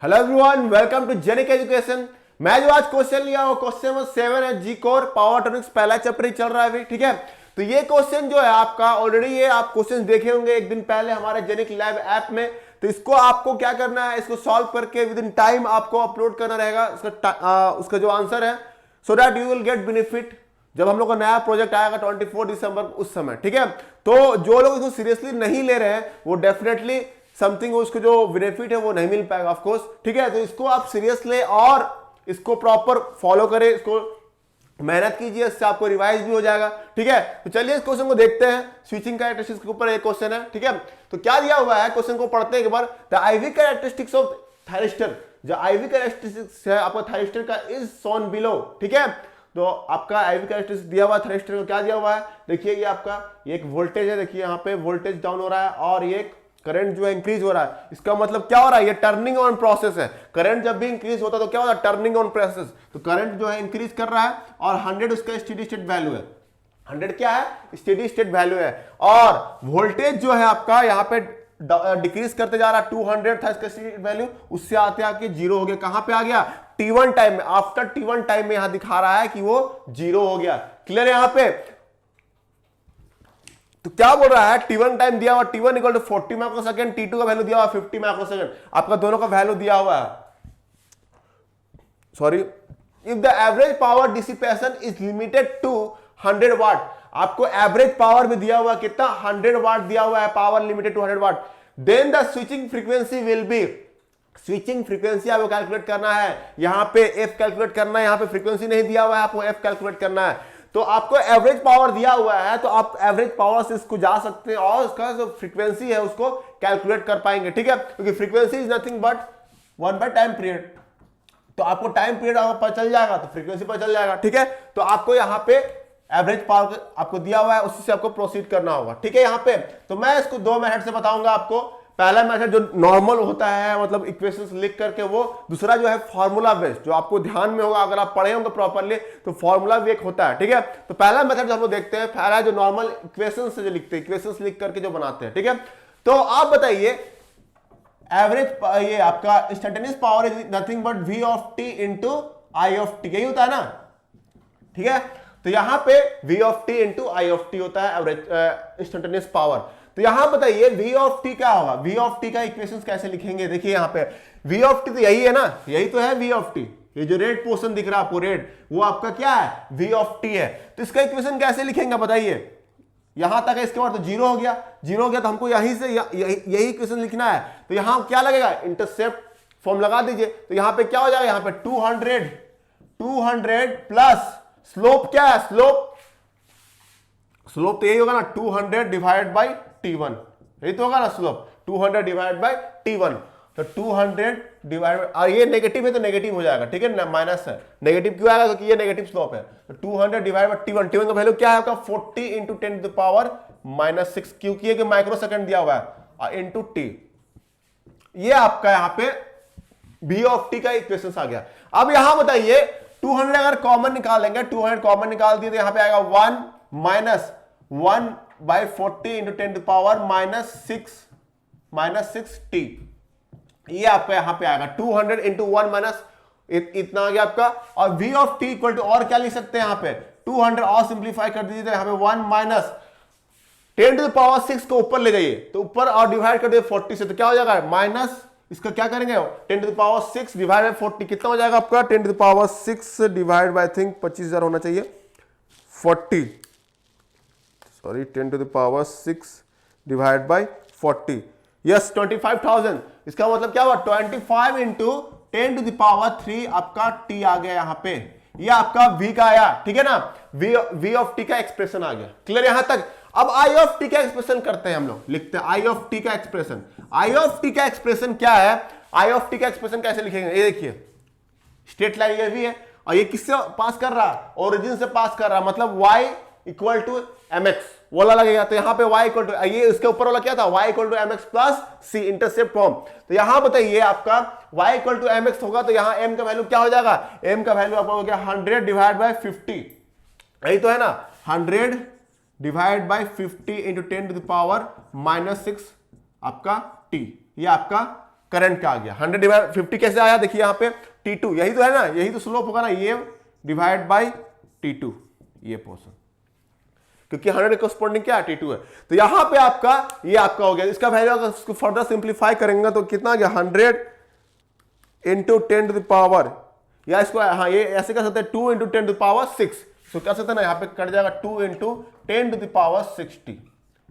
Hello everyone, welcome to Genic education. मैं जो आज क्वेश्चन लिया वो क्वेश्चन नंबर 7 है, जी कोर पावर इलेक्ट्रॉनिक्स पहला चैप्टर ही चल रहा है अभी, ठीक है। तो ये क्वेश्चन जो है आपका ऑलरेडी ये आप क्वेश्चन देखे होंगे एक दिन पहले हमारे जेनिक लैब ऐप में। तो इसको आपको क्या करना है, इसको सॉल्व करके विद इन टाइम आपको अपलोड करना रहेगा उसका जो आंसर है, so that you will get benefit जब हम लोग का नया प्रोजेक्ट आएगा 24 दिसंबर उस समय, ठीक है। तो जो लोग इसको सीरियसली नहीं ले रहे हैं वो डेफिनेटली समथिंग उसको जो बेनिफिट है वो नहीं मिल पाएगा ऑफ कोर्स, ठीक है। तो इसको आप सीरियस ले और इसको प्रॉपर फॉलो करें, इसको मेहनत कीजिए, इससे आपको रिवाइज भी हो जाएगा, ठीक है। तो चलिए इस क्वेश्चन को देखते हैं। स्विचिंग कैरेक्टरिस्टिक्स के ऊपर एक क्वेश्चन है, ठीक है। तो क्या दिया हुआ है क्वेश्चन को पढ़ते हैं एक बार। The IV characteristics of thyristor, जो आईवी कैरेक्टरिस्टिक्स है आपका थायरिस्टर का इज शोन बिलो, ठीक है। तो आपका आईवी कैरेक्टरिस्टिक्स दिया हुआ है थायरिस्टर को, क्या दिया हुआ है देखिए, ये आपका एक वोल्टेज है, देखिए यहाँ पे वोल्टेज डाउन हो रहा है और ये करंट जो है इंक्रीज हो रहा है। इसका मतलब क्या हो रहा है, ये टर्निंग ऑन प्रोसेस है। करंट जब भी इंक्रीज होता है तो क्या होता है, टर्निंग ऑन प्रोसेस। तो करंट जो है इंक्रीज कर रहा है और 100 उसका स्टेडी स्टेट वैल्यू है। 100 क्या है, स्टेडी स्टेट वैल्यू है। और वोल्टेज जो है आपका यहाँ पे डिक्रीज करते जा रहा है, 200 था इसका स्टेडी वैल्यू, उससे आते आके जीरो हो गया। कहां पे आ गया, T1 टाइम में। आफ्टर T1 टाइम में यहां दिखा रहा है कि वो जीरो हो गया। क्लियर है यहां पे। तो क्या बोल रहा है, T1 टाइम दिया हुआ, T1 equal to 40 microsecond, T2 का वैल्यू दिया हुआ 50 माइक्रोसेकंड। आपका दोनों का वैल्यू दिया हुआ है। Sorry, if the average power dissipation is limited to 100 watt, आपको एवरेज पावर भी दिया हुआ कितना, 100 वाट दिया हुआ है, power limited to 100 watt. Then the switching frequency will be, switching frequency आपको कैलकुलेट करना है, यहां पे एफ कैलकुलेट करना है, यहां पे फ्रीक्वेंसी नहीं दिया हुआ है, आपको एफ कैलकुलेट करना है। तो आपको एवरेज पावर दिया हुआ है तो आप एवरेज पावर से इसको जा सकते हैं और उसका जो फ्रीक्वेंसी है उसको कैलकुलेट कर पाएंगे, ठीक है। क्योंकि frequency is nothing but 1 by time period. तो आपको टाइम पीरियड पता चल जाएगा तो फ्रीक्वेंसी पता चल जाएगा, ठीक है। तो आपको यहाँ पे एवरेज पावर आपको दिया हुआ है, उसी से आपको प्रोसीड करना होगा, ठीक है। यहाँ पे तो मैं इसको दो मेथड से बताऊंगा आपको। पहला मेथड जो नॉर्मल होता है, मतलब इक्वेशंस लिख करके वो, दूसरा जो है फार्मूला बेस्ड, जो आपको ध्यान में होगा अगर आप पढ़े होंगे प्रॉपर्ली तो फार्मूला भी एक होता है, ठीक है। तो पहला मेथड जो हम लोग देखते हैं, पहला जो नॉर्मल इक्वेशंस से जो लिखते हैं, इक्वेशंस लिख करके जो बनाते हैं, ठीक है। तो आप बताइए एवरेज, ये आपका instantaneous power is nothing but v of t into I of T, यही होता है ना, ठीक है। तो यहां पे v of t into I of T होता है एवरेज इंस्टेंटेनियस पावर। तो यहां बताइए v ऑफ t क्या होगा, v ऑफ t का इक्वेशन कैसे लिखेंगे। देखिए यहां पे v ऑफ t तो यही है ना, यही तो है v ऑफ t, ये जो रेड पोर्शन दिख रहा है आपको रेड, वो आपका क्या है, v ऑफ t है। तो इसका इक्वेशन कैसे लिखेंगे बताइए। यहां तक है, इसके बाद तो जीरो हो गया, जीरो हो गया तो हमको यहीं से यही इक्वेशन लिखना है। तो यहां क्या लगेगा, इंटरसेप्ट फॉर्म लगा दीजिए। तो यहां पे क्या हो जाएगा, यहां पे 200 प्लस स्लोप क्या है, स्लोप तो यही होगा ना, 200 डिवाइड बाई T1, यही तो होगा ना स्लोप, 200 डिवाइड बाई T1। तो 200 डिवाइड, और ये नेगेटिव है तो नेगेटिव हो जाएगा, ठीक है ना, माइनस है। नेगेटिव क्यों आएगा, क्योंकि ये नेगेटिव स्लोप है। तो 200 डिवाइड बाई T1, T1 का वैल्यू क्या है आपका 40 इंटू 10 टू द पावर -6, क्योंकि ये माइक्रो सेकंड दिया हुआ है, इंटू टी। ये आपका यहाँ पे v ऑफ t का इक्वेशन आ गया। अब यहां बताइए 200 अगर कॉमन निकालेंगे, 200 कॉमन निकाल दिए तो यहां पे आएगा 1 minus 1 by 40 into 10 to power -6t। ये आपका यहां पे आएगा 200 इंटू 1 माइनस इतना आ गया आपका। और v of t equal to, और क्या लिख सकते हैं यहाँ पे, 200 और सिंप्लीफाई कर दीजिए तो यहाँ पे 1 माइनस 10 टू द पावर 6 को ऊपर ले जाइए, तो ऊपर और डिवाइड कर दिए 40 से, तो क्या हो जाएगा माइनस, इसका क्या करेंगे 10 to the power 6 divide by 40, कितना हो जाएगा आपका 10 to the power 6 divide by, I think 25,000 होना चाहिए, 40, sorry 10 to the power 6 divide by 40, yes 25,000। इसका मतलब क्या हुआ, 25 इंटू 10 टू द पावर 3 आपका t आ गया यहाँ पे, ये आपका v का आया, ठीक है ना, v ऑफ t का एक्सप्रेशन आ गया। क्लियर यहां तक। अब i ऑफ t का एक्सप्रेशन करते हैं हम लोग, लिखते हैं i ऑफ t का एक्सप्रेशन। i ऑफ t का एक्सप्रेशन क्या है, i ऑफ t का एक्सप्रेशन कैसे लिखेंगे, ये देखिए स्ट्रेट लाइन ये भी है और ये किससे पास कर रहा है, ओरिजिन से पास कर रहा है, मतलब y इक्वल टू mx वाला लगेगा। तो यहाँ पे y इक्वल टू, ये इसके ऊपर वाला क्या था, y equal to mx plus c, intercept form. तो यहां बताइए आपका y इक्वल टू mx होगा तो यहाँ m का वैल्यू क्या हो जाएगा, m का वैल्यू आपका हो गया 100 डिवाइड बाय 50, यही तो है ना, 100 divide by 50 into 10 to the power -6 आपका t, ये आपका करंट का आ गया। 100 डिवाइड 50 कैसे आया, देखिए यहाँ पे T2, यही तो है ना, यही तो स्लोप होगा ना, ये डिवाइड बाई T2, ये पोर्शन, क्योंकि 100 कॉरस्पॉन्डिंग क्या है, T2 है। तो यहां पे आपका ये आपका हो गया, इसका वैल्यू अगर इसको फर्दर सिंप्लीफाई करेंगे तो कितना आ गया, 100 इंटू 10 टू द पावर, या इसको हाँ ये ऐसे कर सकते हैं 2 इंटू 10 टू द पावर 6, तो कर सकते हैं ना, यहाँ पे कट जाएगा 2 इंटू 10 टू द पावर 60,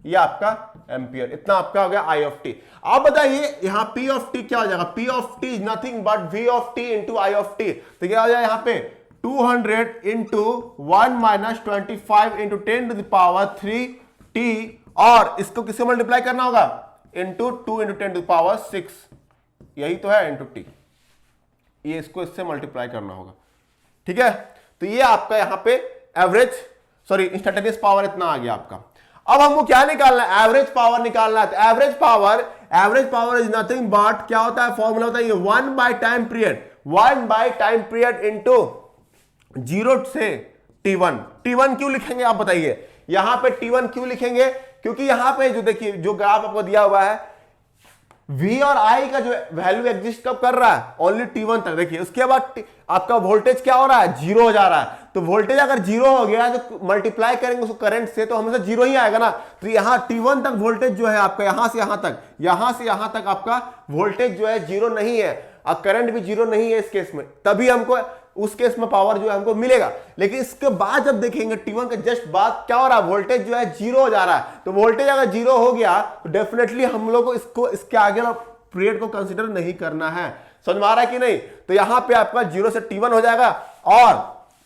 ये आपका एम्पियर, इतना आपका हो गया आई ऑफ टी। आप बताइए यहाँ पी ऑफ टी क्या हो जाएगा, P of T is nothing but V of T into I of T, तो क्या हो जाएगा यहाँ पे 200 into 1 minus 25 into 10 to the power 3 T, और इसको किससे मल्टीप्लाई करना होगा, into 2 into 10 to the power 6, यही तो है इंटू टी, ये इसको इससे मल्टीप्लाई करना होगा, ठीक है। तो ये आपका यहाँ पे एवरेज सॉरी इंस्टैन्टेनियस पावर इतना आ गया आपका। अब हमको क्या निकालना है, एवरेज पावर निकालना है। तो average power is nothing but क्या होता है, फॉर्मूला होता है ये 1 बाय टाइम पीरियड इंटू 0 से T1। T1 क्यों लिखेंगे आप बताइए, यहां पे T1 क्यों लिखेंगे, क्योंकि यहां पे जो देखिए जो ग्राफ आपको दिया हुआ है V और I का जो वैल्यू एग्जिस्ट कब कर रहा है, ओनली T1 तक, देखिए उसके बाद आपका वोल्टेज क्या हो रहा है, 0 हो जा रहा है। तो वोल्टेज अगर 0 हो गया तो मल्टीप्लाई करेंगे उसको करंट से तो हमेशा 0 ही आएगा ना। तो यहां T1 तक वोल्टेज जो है आपका यहां से यहां तक आपका वोल्टेज जो है 0 नहीं है और करंट भी 0 नहीं है इस केस में, तभी हमको उस केस में पावर जो है हमको मिलेगा। लेकिन इसके बाद जब देखेंगे T1 के जस्ट बाद क्या हो रहा है, वोल्टेज जो है 0 हो जा रहा है। तो वोल्टेज अगर 0 हो गया तो डेफिनेटली हम लोग को इसको इसके आगे पीरियड को कंसीडर नहीं करना है, समझ में आ रहा है कि नहीं। तो यहां पे आपका 0 से T1 हो जाएगा और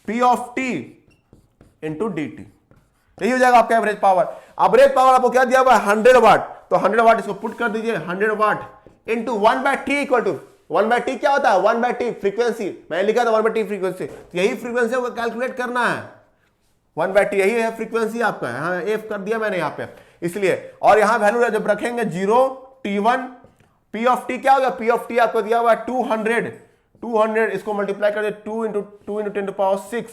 P of T into dt, यही हो जाएगा आपका एवरेज पावर। एवरेज पावर आपको क्या दिया हुआ है, 100 वाट, तो 100 वाट इसको पुट कर दीजिए, 100 वाट into 1/t equal to 1/t क्या होता है, 1/t फ्रीक्वेंसी, मैंने लिखा था 1/t फ्रीक्वेंसी, तो यही फ्रीक्वेंसी को कैलकुलेट करना है, 1/t यही है फ्रीक्वेंसी आपका, हाँ एफ कर दिया मैंने यहाँ पे इसलिए। और यहाँ वैल्यू जब रखेंगे 0 T1, P ऑफ टी क्या होगा, P ऑफ टी आपको दिया हुआ है 200, इसको मल्टीप्लाई कर दे 2 इंटू 10 टू पावर 6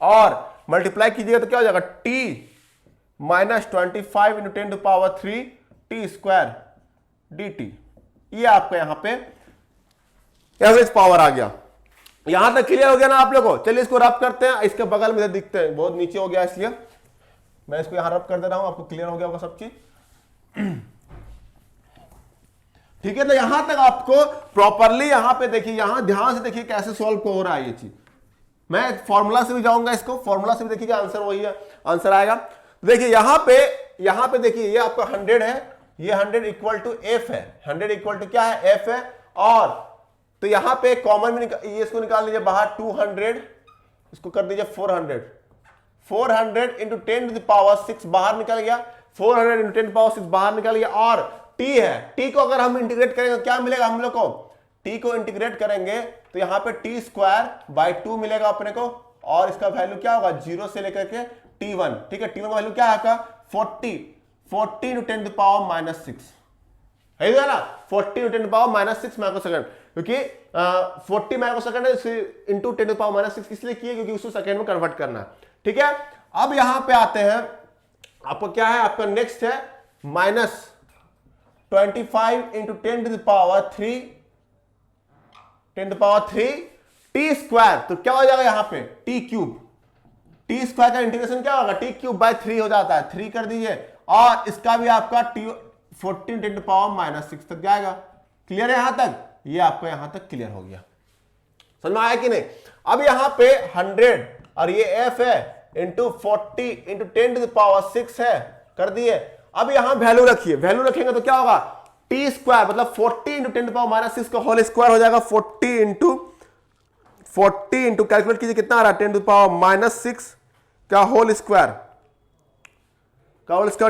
और मल्टीप्लाई कीजिएगा तो क्या हो जाएगा T minus 25 into 10 to power 3 T square dt, ये आपका यहां पे एवरेज पावर आ गया। यहां तक क्लियर हो गया ना आप लोगों को। चलिए इसको रब करते हैं, इसके बगल में दिखते हैं, बहुत नीचे हो गया इसलिए मैं इसको यहां रब कर दे रहा हूं, आपको क्लियर हो गया होगा सब चीज, ठीक है। तो यहां तक आपको प्रॉपरली यहां पे देखिए, यहां ध्यान से देखिए कैसे सॉल्व हो रहा है ये चीज। मैं फॉर्मूला से भी जाऊंगा, इसको फॉर्मूला से भी देखिए आंसर वही है, आंसर आएगा। देखिए यहां पे देखिए ये आपका 100 है, ये 100 इक्वल टू एफ है, 100 इक्वल टू क्या है, एफ है। और तो यहां पे कॉमन में ये इसको निकाल लीजिए बाहर, 200 इसको कर दीजिए 400 इंटू 10 टू द पावर 6 बाहर निकल गया, 400 इंटू 10 पावर 6 बाहर निकल गया। और t है, t को अगर हम इंटीग्रेट करेंगे क्या मिलेगा हम लोग को, t को इंटीग्रेट करेंगे तो यहां पे t स्क्वायर बाई 2 मिलेगा अपने को, और इसका वैल्यू क्या होगा 0 से लेकर के T1, ठीक है। T1 का वैल्यू क्या है आपका 40 इंटू 10 टू पावर माइनस 6 है ना, 40 into 10 to power minus 6 microsecond, क्योंकि 40 microsecond into 10 to power minus 6 इसलिए किए क्योंकि उसको सेकंड में कन्वर्ट करना है, ठीक है। अब यहां पे आते हैं, आपको क्या है, आपका नेक्स्ट है minus 25 into 10 to the power 3 T square, तो क्या हो जाएगा यहां पे टी क्यूब, टी स्क्वायर का इंटीग्रेशन क्या होगा, टी क्यूब बाय 3 हो जाता है, 3 कर दीजिए, और इसका भी आपका 14 10 टू पावर माइनस 6 तक जाएगा। क्लियर है यहां तक, ये आपको यहां तक क्लियर हो गया, समझ में आया कि नहीं। अब यहां पे 100 और ये एफ है into 40 into 10 to the power 6 है, कर दिए। अब यहां वैल्यू रखिए, वैल्यू रखेंगे तो क्या होगा, टी स्क्वायर मतलब 40 इंटू 10 टू पावर माइनस 6 का होल स्क्वायर हो जाएगा, 40 इंटू कैलकुलेट कीजिए कितना आ रहा है 10 टू पावर माइनस 6 का होल स्क्वायर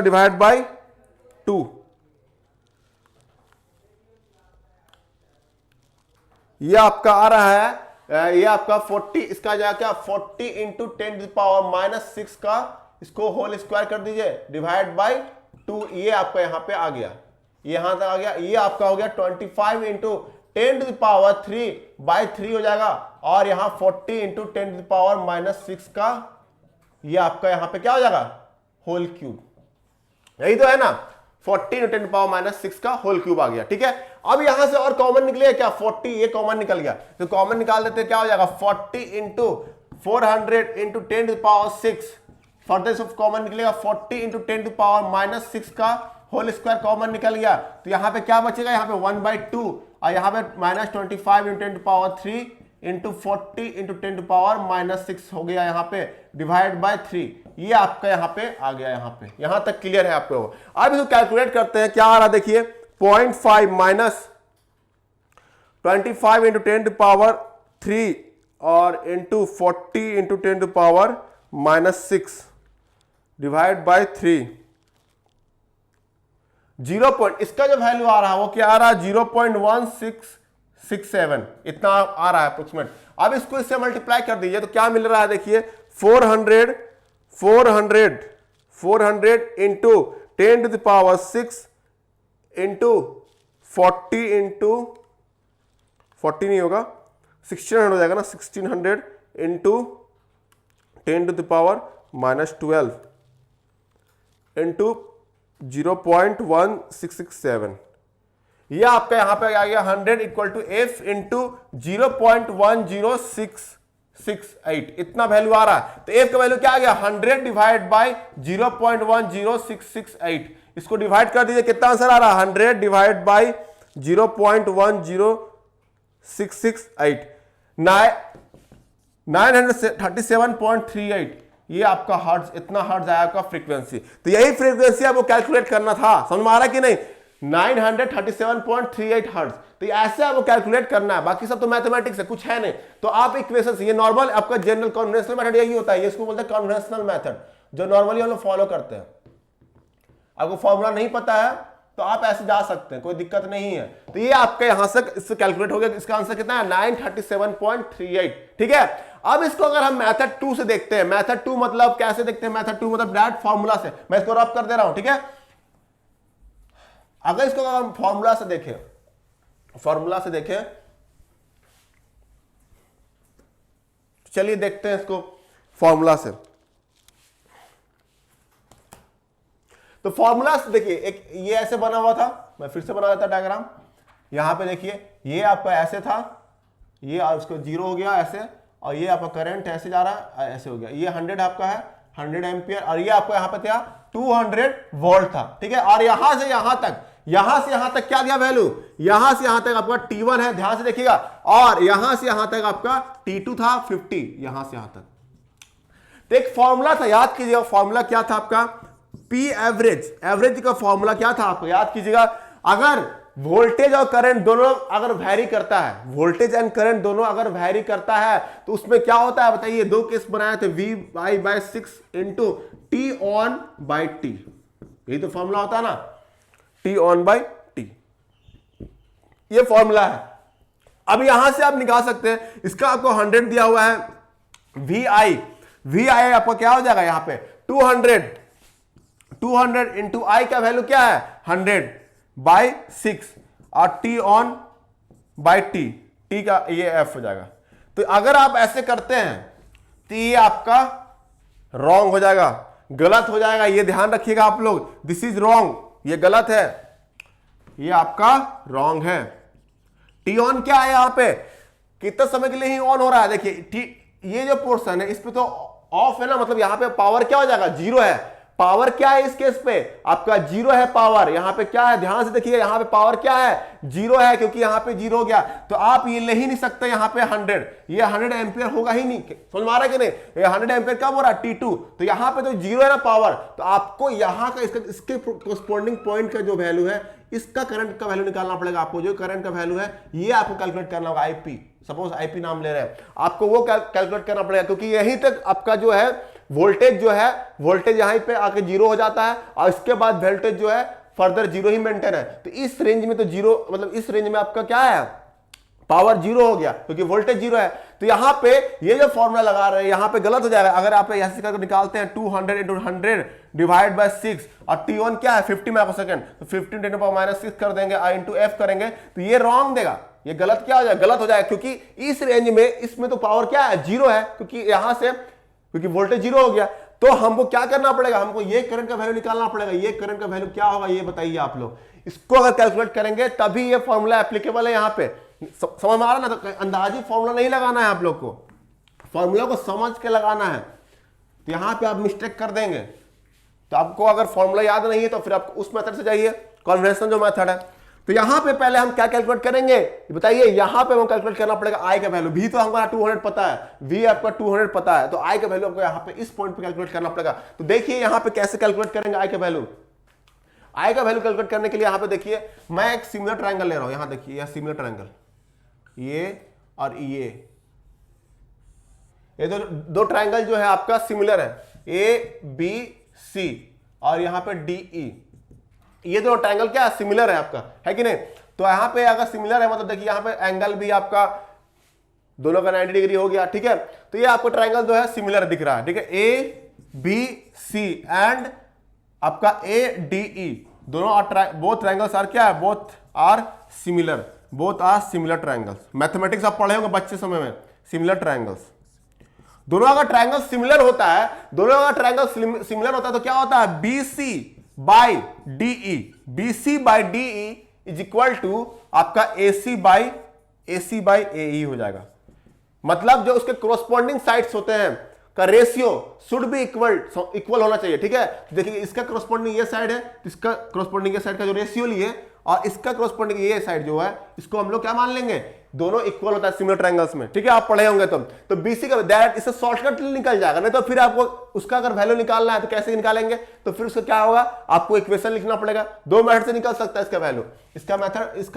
डिवाइड बाय 2, ये आपका आ रहा है, ये आपका 40, इसका जाएगा क्या 40 इंटू 10 टू पावर माइनस 6 का इसको होल स्क्वायर कर दीजिए डिवाइड बाय 2, ये आपका यहां पे आ गया, यहां तक आ गया, ये आपका हो गया 25 इंटू 10 टू पावर 3 बाय 3 हो जाएगा, और यहां 40 इंटू 10 टू पावर माइनस 6 का ये आपका यहां पे क्या हो जाएगा होल क्यूब, यही तो है ना। 40 इंटू 10 पावर माइनस 6 का होल क्यूब आ गया। ठीक है, अब यहां से और कॉमन निकलेगा क्या, 40, ये कॉमन निकल गया, तो कॉमन निकाल देते हैं, क्या हो जाएगा 40 इंटू 400 इंटू 10 पावर 6, फर्दर से कॉमन निकलेगा 40 इंटू 10 पावर माइनस 6 का होल स्क्वायर कॉमन निकल गया, तो यहाँ पे क्या बचेगा, यहाँ पे 1/2 और यहाँ पे minus 25 into 10 power 3 into 40 into 10 power minus 6 हो गया, यहाँ पे डिवाइड बाय 3, ये आपका यहाँ पे आ गया। यहाँ पे यहाँ तक क्लियर है आपको। अब इसको कैलकुलेट करते हैं, क्या आ रहा देखिए 0.5 माइनस 25 इंटू 10 पावर 3 और into 40 into 10 power minus 6 divide bye 3, 0. इसका जो वैल्यू आ रहा है वो क्या आ रहा है 0.1667 इतना आ रहा है अप्रोक्सीमेट। अब इसको इससे मल्टीप्लाई कर दीजिए तो क्या मिल रहा है देखिए 400 into 10 to the power 6 into 40 into 40 नहीं होगा 1600 हो जाएगा ना, 1600 into 10 to the power minus 12 into 0.1667, ये आपका यहां पे आ गया 100 इक्वल टू एफ इंटू 0.10668 इतना वैल्यू आ रहा है। तो एफ का वैल्यू क्या आ गया 100 डिवाइड बाय 0.10668, इसको डिवाइड कर दीजिए, कितना आंसर आ रहा है 100 डिवाइड बाय 0.10668 937.38, ये आपका हर्ट्ज, इतना हर्ट्ज आया आपका फ्रीक्वेंसी। तो यही फ्रीक्वेंसी आपको कैलकुलेट करना था, समझ में आ रहा है कि नहीं, 937.38 हर्ट्ज। तो ऐसे आपको कैलकुलेट करना है, बाकी सब तो मैथमेटिक्स है, कुछ है नहीं। तो आप इक्वेशन, ये नॉर्मल आपका जनरल कन्वेंशनल मेथड यही होता है, ये इसको बोलते हैं कन्वेंशनल मेथड, जो नॉर्मली हम लोग फॉलो करते हैं। आपको फॉर्मूला नहीं पता है तो आप ऐसे जा सकते हैं, कोई दिक्कत नहीं है। तो ये आपका यहां से इससे कैलकुलेट हो गया, इसका आंसर कितना है 937.38। ठीक है, अब इसको अगर हम मेथड 2 से देखते हैं, मेथड 2 मतलब कैसे देखते हैं, मेथड 2 मतलब डायरेक्ट फॉर्मूला से, मैं इसको रब कर दे रहा हूं। ठीक है, अगर इसको अगर हम फॉर्मूला से देखें, चलिए देखते हैं इसको फॉर्मूला से। तो फॉर्मूला से देखिए, एक ये ऐसे बना हुआ था, मैं फिर से बना देता डायग्राम। यहां पे देखिए ये आपका ऐसे था, ये उसको 0 हो गया ऐसे, और ये आपका करंट ऐसे जा रहा है, ऐसे हो गया। ये 100 आपका है 100 एम्पियर, और ये आपको यहां पे था 200 वोल्ट था। ठीक है, और यहां से यहां तक क्या दिया वैल्यू, यहां से यहां तक आपका T1 है, ध्यान से देखिएगा, और यहां से यहां तक आपका T2 था 50, यहां से यहां तक। तो एक फॉर्मूला था, याद कीजिएगा, फॉर्मूला क्या था आपका पी एवरेज का फॉर्मूला क्या था आपको याद कीजिएगा। अगर वोल्टेज और करंट दोनों अगर वैरी करता है, वोल्टेज एंड करंट दोनों अगर वैरी करता है तो उसमें क्या होता है बताइए, दो केस बनाए थे, V/6 into T on by T, यही तो फॉर्मूला होता है ना, टी ऑन बाई टी, ये फॉर्मूला है। अब यहां से आप निकाल सकते हैं, इसका आपको 100 दिया हुआ है, VI आपका क्या हो जाएगा यहां पे 200 इंटू आई का वैल्यू क्या है 100/6 और टी ऑन बाई टी का ये एफ हो जाएगा। तो अगर आप ऐसे करते हैं तो ये आपका रॉन्ग हो जाएगा, गलत हो जाएगा, ये ध्यान रखिएगा आप लोग, दिस इज रॉन्ग, ये गलत है, ये आपका रॉन्ग है। टी ऑन क्या है यहां पे, कितना समय के लिए ही ऑन हो रहा है, देखिए ये जो पोर्शन है इस पे तो ऑफ है ना, मतलब यहां पे पावर क्या हो जाएगा 0 है। पावर क्या है इस केस पे आपका 0 है पावर, यहां पे क्या है ध्यान से देखिए, यहां पे पावर क्या है 0 है, क्योंकि यहां पे 0 हो गया तो आप ये ले ही नहीं सकते यहां पे 100, ये 100 एम्पियर होगा ही नहीं, समझ में आ रहा है कि नहीं, ये 100 एम्पियर कब हो रहा है T2, तो यहां पे तो 0 है ना पावर, तो आपको यहां का इसके कोरस्पोंडिंग पॉइंट का जो वैल्यू है, इसका करंट का वैल्यू निकालना पड़ेगा आपको, जो करंट का वैल्यू है ये आपको कैलकुलेट करना होगा। आईपी, सपोज आईपी नाम ले रहे हैं, आपको वो कैलकुलेट करना पड़ेगा, क्योंकि यहीं तक आपका जो है वोल्टेज यहीं पे आके 0 हो जाता है, और इसके बाद वोल्टेज जो है फर्दर 0 ही मेंटेन है। तो इस रेंज में तो 0, मतलब इस रेंज में आपका क्या है पावर 0 हो गया, क्योंकि वोल्टेज 0 है। तो यहां पे ये जो फॉर्मूला लगा रहे हैं यहां पे गलत हो जाएगा। अगर आप ऐसे करके निकालते हैं 200 इंटू 100 डिवाइड बाय 6, और T1 क्या है 50 माइक्रोसेकंड, तो 15 10 पावर माइनस 6 कर देंगे, I इंटू एफ करेंगे, तो ये रॉन्ग देगा, ये गलत क्या हो जाएगा, गलत हो जाएगा, क्योंकि इस रेंज में इसमें तो पावर क्या है 0 है, क्योंकि यहां से क्योंकि वोल्टेज 0 हो गया। तो हमको क्या करना पड़ेगा, हमको ये करंट का वैल्यू निकालना पड़ेगा। ये करंट का वैल्यू क्या होगा ये बताइए आप लोग। इसको अगर कैलकुलेट करेंगे तभी ये फॉर्मूला एप्लीकेबल है यहाँ पे। समझ में आ रहा ना, तो अंदाजी फॉर्मूला नहीं लगाना है आप लोग को, फॉर्मूला को समझ के लगाना है। तो यहां पे आप मिस्टेक कर देंगे। तो आपको अगर फॉर्मूला याद नहीं है तो फिर आप उस मेथड से जाइए, कन्वेंशन जो मेथड है। तो यहां पे पहले हम क्या कैलकुलेट करेंगे बताइए। यहां पे हम कैलकुलेट करना पड़ेगा आई का वैल्यू। भी तो हमारा 200 पता है, वी आपका 200 पता है, तो आई का वैल्यू आपको यहां पे इस पॉइंट पे कैलकुलेट करना पड़ेगा। तो देखिए यहां पे कैसे कैलकुलेट करेंगे आई का वैल्यू। आई का वैल्यू कैलकुलेट करने के लिए यहां पे देखिए मैं एक सिमिलर ट्रायंगल ले रहा हूं। यहां देखिए यह सिमिलर ट्रायंगल, ये और ये दो ट्रायंगल जो है आपका सिमिलर है, ए बी सी और यहां पे डी ई। ये दो ट्रायंगल क्या सिमिलर है आपका, है कि नहीं। तो यहां पे अगर सिमिलर है मतलब देखिए यहां पे एंगल भी आपका दोनों का 90 डिग्री हो गया, ठीक है। तो ये आपको ट्रायंगल जो है सिमिलर दिख रहा है, ठीक है। ए बी सी एंड आपका ए डी ई दोनों बोथ ट्रायंगल्स आर क्या है, both are similar, both are similar triangles. Mathematics आप पढ़े होंगे बच्चे समय में, सिमिलर ट्रायंगल्स। दोनों का ट्रायंगल सिमिलर होता है, दोनों का ट्रायंगल सिमिलर होता है तो क्या होता है, BC by DE, BC by DE is equal to आपका AC बाई AE हो जाएगा। मतलब जो उसके कोरोस्पोंडिंग साइड्स होते हैं का रेशियो शुड बी इक्वल होना चाहिए, ठीक है। देखिए इसका कोरोस्पोंडिंग ये साइड है, इसका कोरोस्पोंडिंग ये साइड का जो रेशियो लिए और इसका कोरोस्पोंडिंग ये साइड जो है इसको हम लोग क्या मान लेंगे, दोनों इक्वल होता है सिमिलर ट्रायंगल्स में, ठीक है। आप पढ़े होंगे तो BC का डायरेक्ट इससे शॉर्टकट निकल जाएगा। नहीं तो फिर आपको उसका अगर वैल्यू निकालना है तो कैसे निकालेंगे, तो फिर उसका क्या होगा, आपको इक्वेशन लिखना पड़ेगा। दो मेथड से निकल सकता है इसका वैल्यू, इसका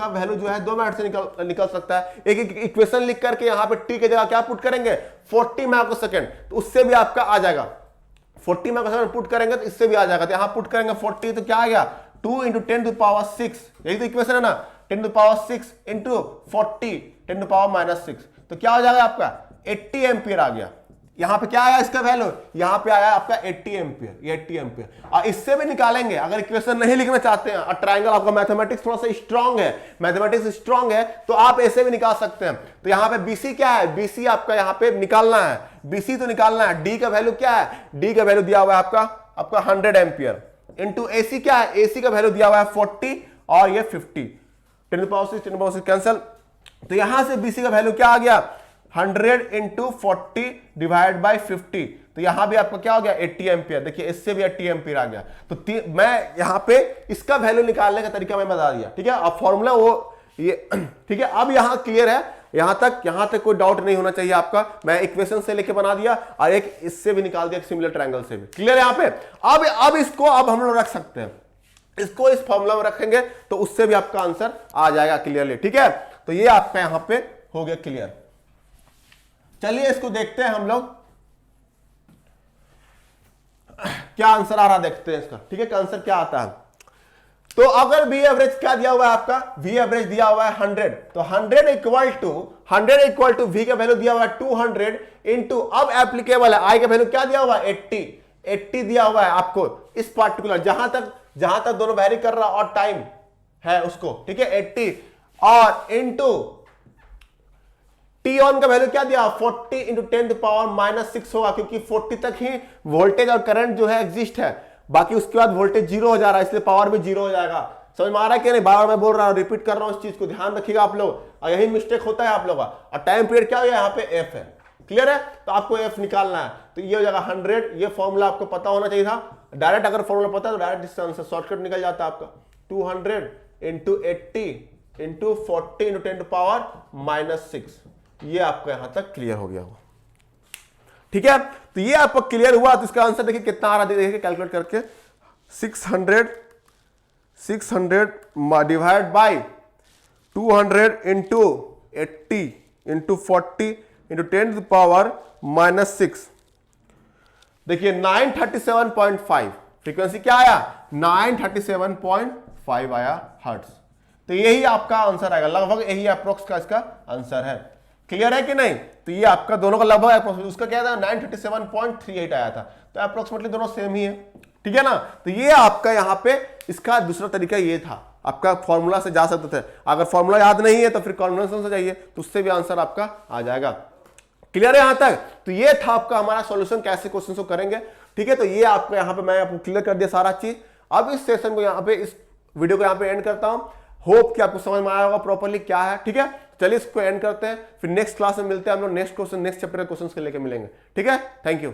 वैल्यू जो है दो मेथड से निकल सकता है। एक इक्वेशन लिख करके यहाँ पे टी की जगह क्या पुट करेंगे, 40 माइक्रोसेकंड, तो उससे भी आपका आ जाएगा। 40 माइक्रोसेकंड पुट करेंगे तो इससे भी आ जाएगा। तो यहाँ पुट करेंगे 40 तो क्या आ गया 2 × 10⁻6, यही तो इक्वेशन है ना, 10⁻6 × 40 10⁻⁻6, तो क्या हो जाएगा आपका 80 एम्पियर आ गया। यहां पे क्या आया इसका वैल्यू, यहां पे आया आपका 80 एम्पियर, ये 80 एम्पियर। और इससे भी निकालेंगे अगर इक्वेशन नहीं लिखना चाहते हैं और ट्रायंगल आपका मैथमेटिक्स थोड़ा सा स्ट्रांग है, मैथमेटिक्स स्ट्रांग है तो आप ऐसे भी निकाल सकते हैं। तो यहां पे BC क्या है, BC आपका यहां पे निकालना है, BC तो निकालना है। D का वैल्यू क्या है, D का वैल्यू दिया हुआ है आपका 100 एम्पियर इंटू AC क्या है, AC का वैल्यू दिया हुआ है 40 और ये 50, 10⁻6 कैंसिल। तो यहां से BC का वैल्यू क्या आ गया 100 × 40 डिवाइड बाय 50, तो यहां भी आपका क्या हो गया 80 एम्पियर। देखिए इससे भी 80 एम्पियर आ गया। तो मैं यहां पे इसका वैल्यू निकालने का तरीका मैं बता दिया, ठीक है। अब फॉर्मूला वो ये ठीक है। अब यहां क्लियर है, यहां तक कोई डाउट नहीं होना चाहिए आपका। मैं इक्वेशन से लेके बना दिया और एक इससे भी निकाल दिया, सिमिलर ट्रायंगल से भी। क्लियर है यहाँ पे। अब इसको अब हम लोग रख सकते हैं, इसको इस फॉर्मूला में रखेंगे तो उससे भी आपका आंसर आ जाएगा क्लियरली, ठीक है। तो ये आपका यहां पे हो गया क्लियर। चलिए इसको देखते हैं हम लोग क्या आंसर आ रहा, देखते हैं इसका, ठीक है। आंसर क्या आता है। तो अगर V एवरेज क्या दिया हुआ है आपका, V एवरेज दिया हुआ है 100, तो 100 इक्वल टू V का वैल्यू दिया हुआ है 200 इंटू, अब एप्लीकेबल है I का वैल्यू क्या दिया हुआ है 80 दिया हुआ है आपको इस पार्टिकुलर, जहां तक दोनों वैरी कर रहा और टाइम है उसको, ठीक है 80 और इंटू टी ऑन का वैल्यू क्या दिया 40 × 10⁻⁻6 होगा, क्योंकि 40 तक ही वोल्टेज और करंट जो है एग्जिस्ट है, बाकी उसके बाद वोल्टेज जीरो हो जा रहा है, इसलिए पावर भी जीरो हो जाएगा। समझ में आ रहा है कि नहीं, बार बार मैं बोल रहा हूं, रिपीट कर रहा हूं, इस चीज को ध्यान रखिएगा आप लोग, और यही मिस्टेक होता है आप लोगों का। और टाइम पीरियड क्या हो, यहाँ पे एफ है, क्लियर है। तो आपको एफ निकालना है, तो ये हो जाएगा 100। ये फॉर्मूला आपको पता होना चाहिए था। डायरेक्ट अगर फॉर्मूला पता है तो डायरेक्ट इससे आंसर शॉर्टकट निकल जाता है आपका 200 × 80 × 40 × 10⁻⁻6। ये आपका यहां तक क्लियर हो गया होगा, ठीक है। तो ये आपका क्लियर हुआ, तो इसका आंसर देखिए कितना आ रहा है, देखिए कैलकुलेट करके 600 divide by 200 into 80 into 40 into 10⁻⁻6, देखिए 937.5 फ्रीक्वेंसी क्या आया 937.5 आया हर्ट्ज। तो यही आपका आंसर आएगा, लगभग यही अप्रोक्स का इसका आंसर है। क्लियर है कि नहीं। तो ये आपका दोनों का लगभग अप्रोक्स, उसका क्या था 937.38 आया था, तो अप्रोक्सीमेटली दोनों सेम ही है, ठीक है ना। तो ये आपका यहाँ पे इसका दूसरा तरीका ये था, आपका फॉर्मूला से जा सकते थे। अगर फॉर्मूला याद नहीं है तो फिर कन्वेंशन से जाइए, तो उससे भी आंसर आपका आ जाएगा। क्लियर है यहां तक। तो ये था आपका हमारा सॉल्यूशन, कैसे क्वेश्चन को करेंगे, ठीक है, तो ये आपको यहाँ पे मैं आपको क्लियर कर दिया सारा चीज। अब इस सेशन को यहाँ पे, इस वीडियो को यहाँ पे एंड करता हूँ। होप कि आपको समझ में आया होगा प्रॉपर्ली क्या है। ठीक है, चलिए इसको एंड करते हैं, फिर नेक्स्ट क्लास में मिलते हैं हम लोग। नेक्स्ट क्वेश्चन, नेक्स्ट चैप्टर के क्वेश्चन के लेके मिलेंगे। ठीक है, थैंक यू।